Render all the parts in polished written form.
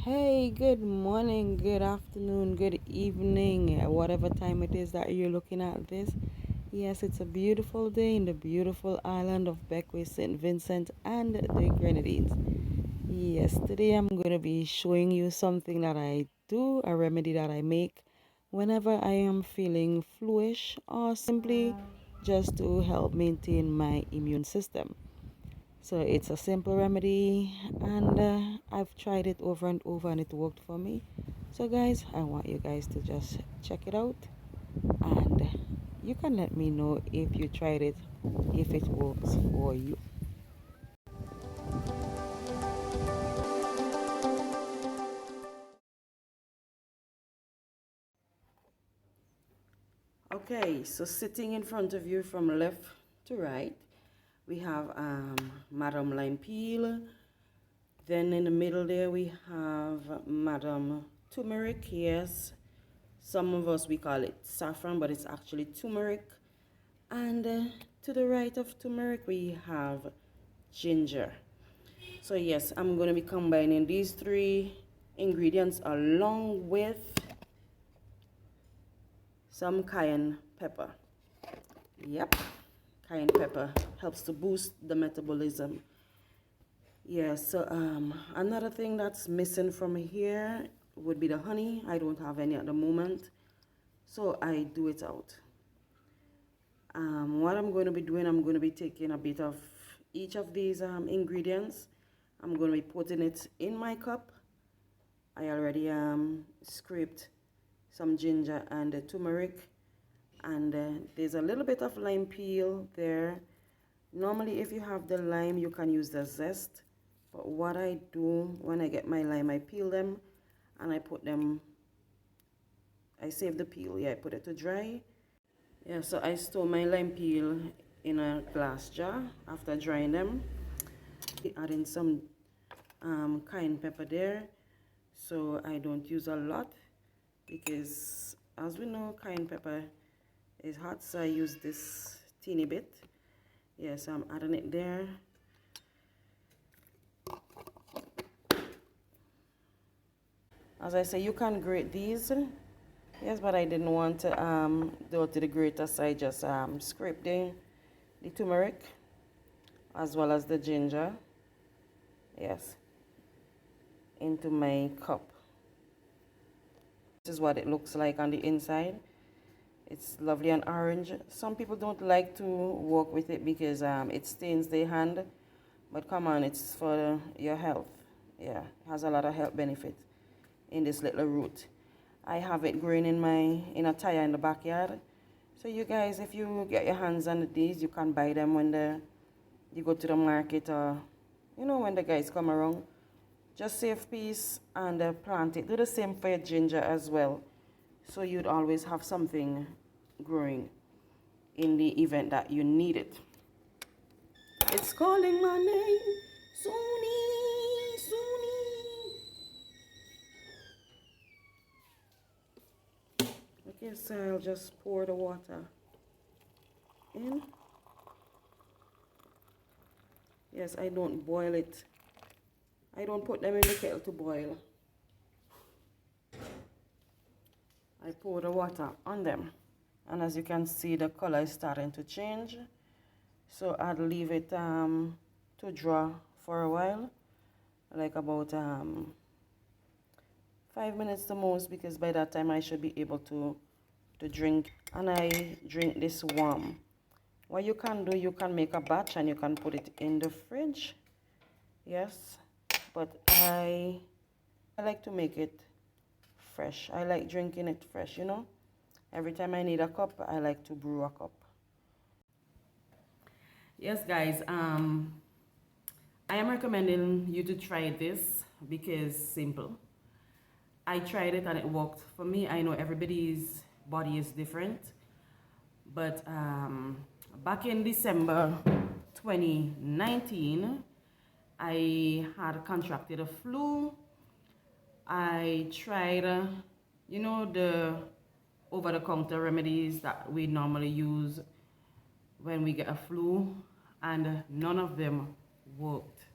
Hey, good morning, good afternoon, good evening, whatever time it is that you're looking at this. Yes, it's a beautiful day in the beautiful island of Beckwith, St. Vincent, and the Grenadines. Yes, today I'm going to be showing you something that I do, a remedy that I make whenever I am feeling fluish or simply just to help maintain my immune system. So it's a simple remedy, and I've tried it over and over and it worked for me. So guys, I want you guys to just check it out, and you can let me know if you tried it, if it works for you. Okay, so sitting in front of you from left to right, we have Madam Lime Peel. Then in the middle there we have Madam Turmeric. Yes, some of us we call it saffron, but it's actually turmeric. And to the right of turmeric we have ginger. So yes, I'm going to be combining these three ingredients along with some cayenne pepper. Yep, cayenne pepper helps to boost the metabolism. Yeah, so another thing that's missing from here would be the honey. I don't have any at the moment, so I do it out. What I'm going to be doing, I'm going to be taking a bit of each of these ingredients. I'm going to be putting it in my cup. I already scraped some ginger and turmeric, and there's a little bit of lime peel there. Normally, if you have the lime, you can use the zest. But what I do when I get my lime, I peel them and I put them, I save the peel. Yeah, I put it to dry. Yeah, so I store my lime peel in a glass jar after drying them. Add in some cayenne pepper there, so I don't use a lot because as we know cayenne pepper is hot, so I use this teeny bit. Yes, I'm adding it there. As I say, you can grate these. Yes, but I didn't want to do it to the grater, so I just scrape the turmeric as well as the ginger. Yes, into my cup. This is what it looks like on the inside. It's lovely and orange. Some people don't like to work with it because it stains their hand, but come on, it's for your health. Yeah, it has a lot of health benefit in this little root. I have it growing in a tire in the backyard. So you guys, if you get your hands on these, you can buy them when you go to the market, or when the guys come around. Just save piece and plant it. Do the same for your ginger as well, so you'd always have something growing in the event that you need it. It's calling my name, Suni, Suni. Okay, so I'll just pour the water in. Yes, I don't boil it. I don't put them in the kettle to boil. I pour the water on them. And as you can see, the color is starting to change. So I'd leave it to draw for a while, like about 5 minutes the most, because by that time I should be able to drink. And I drink this warm. What you can do, you can make a batch and you can put it in the fridge. Yes, but I like to make it fresh. I like drinking it fresh, Every time I need a cup, I like to brew a cup. Yes, guys, I am recommending you to try this because simple. I tried it and it worked for me. I know everybody's body is different, but back in December 2019, I had contracted a flu. I tried, the over-the-counter remedies that we normally use when we get a flu, and none of them worked.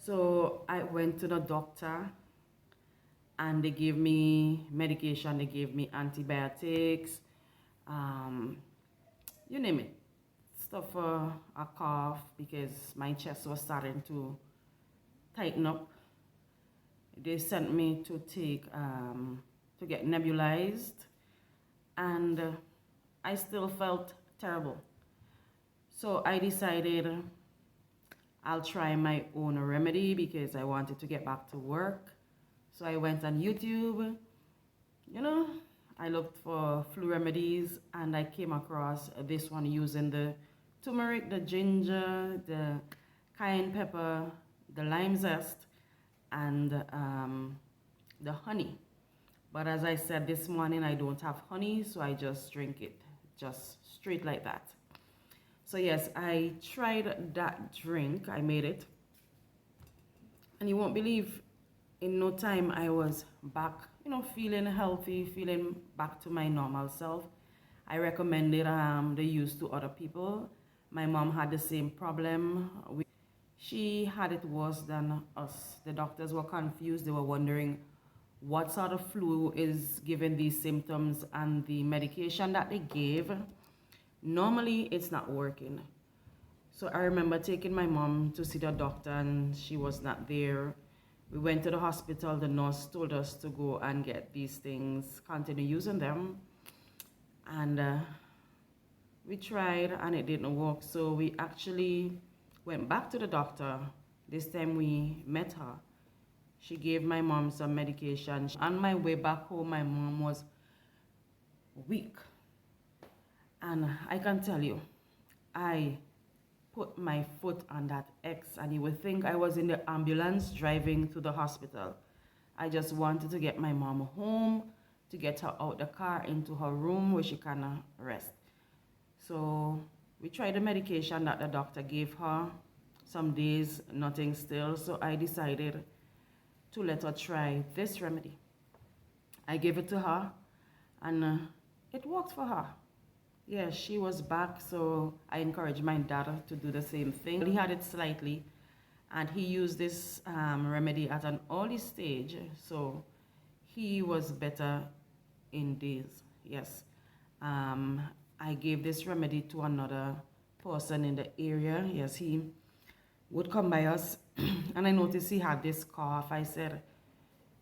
So I went to the doctor and they gave me medication, they gave me antibiotics, um, you name it, stuff for a cough because my chest was starting to tighten up. They sent me to take, to get nebulized, and I still felt terrible. So I decided I'll try my own remedy because I wanted to get back to work. So I went on YouTube, you know, I looked for flu remedies and I came across this one using the turmeric, the ginger, the cayenne pepper, the lime zest, and the honey. But as I said this morning, I don't have honey, so I just drink it just straight like that. So yes, I tried that drink, I made it, and you won't believe, in no time I was back, you know, feeling healthy, feeling back to my normal self. I recommended the use to other people. My mom had the same problem. She had it worse than us. The doctors were confused. They were wondering what sort of flu is giving these symptoms, and the medication that they gave, normally it's not working. So I remember taking my mom to see the doctor and she was not there. We went to the hospital. The nurse told us to go and get these things, continue using them. And we tried and it didn't work. So we actually went back to the doctor. This time we met her. She gave my mom some medication. On my way back home, my mom was weak. And I can tell you, I put my foot on that X and you would think I was in the ambulance driving to the hospital. I just wanted to get my mom home, to get her out the car into her room where she can rest. So we tried the medication that the doctor gave her. Some days, nothing still. So I decided to let her try this remedy. I gave it to her and it worked for her. Yeah, she was back, so I encouraged my daughter to do the same thing. He had it slightly, and he used this remedy at an early stage, so he was better in days. Yes. I gave this remedy to another person in the area. Yes, he would come by us, and I noticed he had this cough. I said,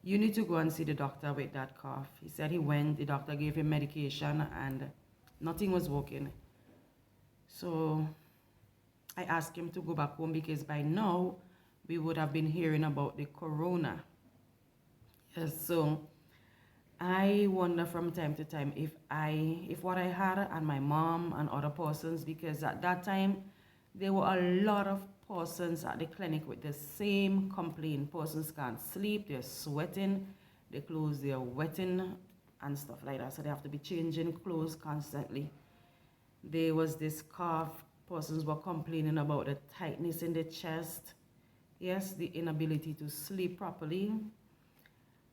you need to go and see the doctor with that cough. He said he went, the doctor gave him medication, and nothing was working. So I asked him to go back home because by now we would have been hearing about the corona. Yes, so I wonder from time to time if what I had and my mom and other persons, because at that time there were a lot of persons at the clinic with the same complaint. Persons can't sleep, they're sweating, their clothes they're wetting and stuff like that. So they have to be changing clothes constantly. There was this cough. Persons were complaining about the tightness in the chest. Yes, the inability to sleep properly.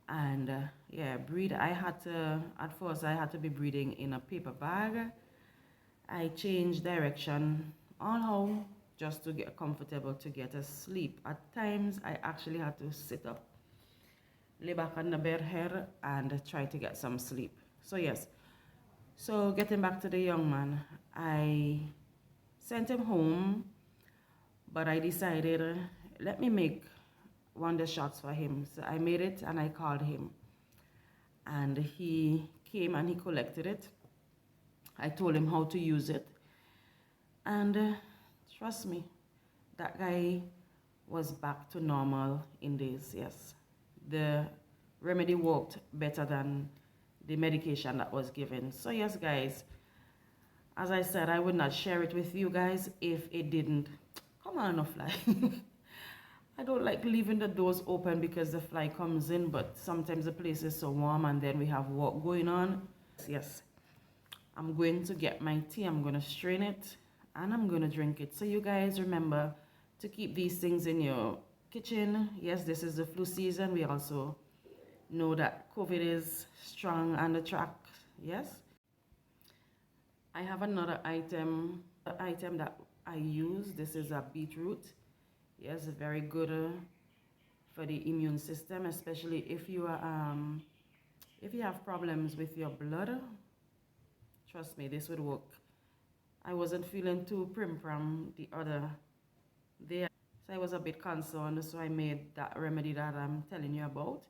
And yeah, breathe. At first I had to be breathing in a paper bag. I changed direction on how just to get comfortable to get asleep. At times I actually had to sit up, lay back on the bed here and try to get some sleep. So yes, so getting back to the young man, I sent him home, but I decided, let me make one of the shots for him. So I made it and I called him. And he came and he collected it. I told him how to use it. And trust me, that guy was back to normal in days, yes. The remedy worked better than the medication that was given. So yes, guys, as I said, I would not share it with you guys if it didn't. Come on, no fly. I don't like leaving the doors open because the fly comes in, but sometimes the place is so warm and then we have work going on. Yes, I'm going to get my tea, I'm going to strain it, and I'm going to drink it. So you guys remember to keep these things in your kitchen. Yes, this is the flu season. We also know that COVID is strong on the track. Yes. I have another item that I use. This is a beetroot. Yes, very good for the immune system, especially if you are if you have problems with your blood. Trust me, this would work. I wasn't feeling too prim-pram the other day, so I was a bit concerned, so I made that remedy that I'm telling you about.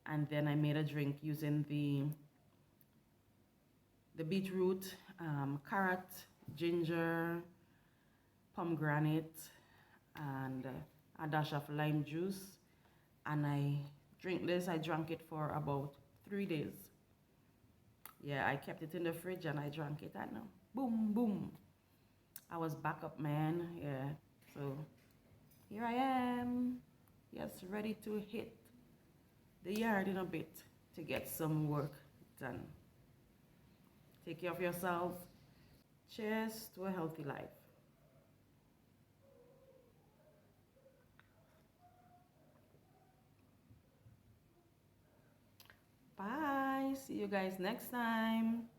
And then I made a drink using the beetroot, carrot, ginger, pomegranate, and a dash of lime juice. And I drank it for about 3 days. Yeah, I kept it in the fridge and I drank it, and boom, boom. I was back up, man. Yeah, so here I am. Yes, ready to hit the yard in a bit to get some work done. Take care of yourself. Cheers to a healthy life. Bye. See you guys next time.